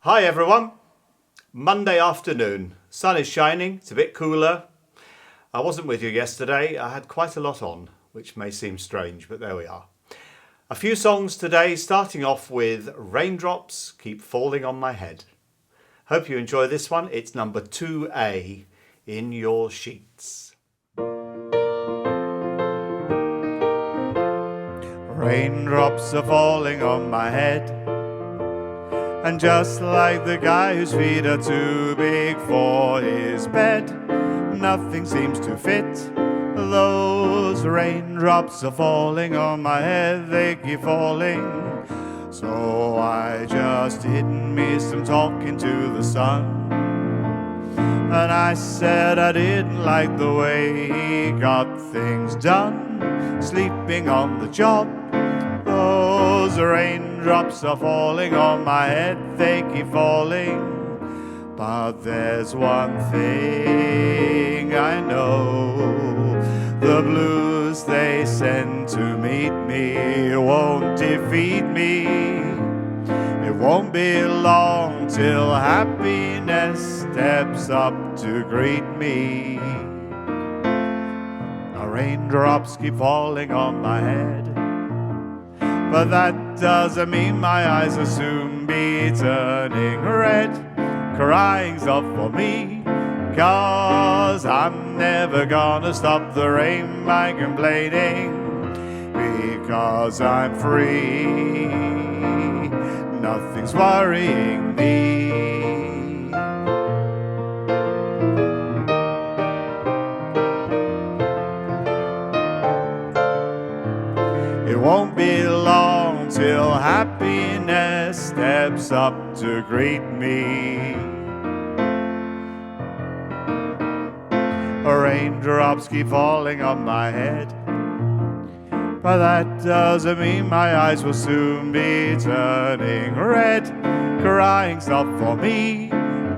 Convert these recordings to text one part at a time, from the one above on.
Hi everyone, Monday afternoon, sun is shining, it's a bit cooler. I wasn't with you yesterday, I had quite a lot on, which may seem strange, but there we are. A few songs today, starting off with Raindrops Keep Falling on My Head. Hope you enjoy this one, it's number 2A in your sheets. Raindrops are falling on my head, and just like the guy whose feet are too big for his bed, nothing seems to fit. Those raindrops are falling on my head, they keep falling. So I just hid me some talking to the sun, and I said I didn't like the way he got things done, sleeping on the job. Those raindrops are falling on my head, they keep falling. But there's one thing I know, the blues they send to meet me won't defeat me. It won't be long till happiness steps up to greet me. Now raindrops keep falling on my head, but that doesn't mean my eyes will soon be turning red. Crying's up for me, 'cause I'm never gonna stop the rain by complaining, because I'm free, nothing's worrying me. It won't be long till happiness steps up to greet me. Raindrops keep falling on my head, but that doesn't mean my eyes will soon be turning red. Crying's not for me,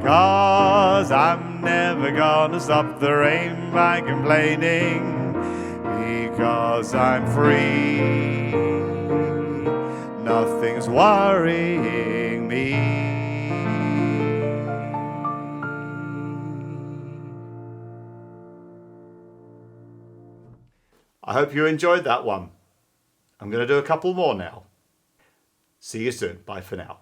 'cause I'm never gonna stop the rain by complaining, because I'm free, nothing's worrying me. I hope you enjoyed that one. I'm going to do a couple more now. See you soon. Bye for now.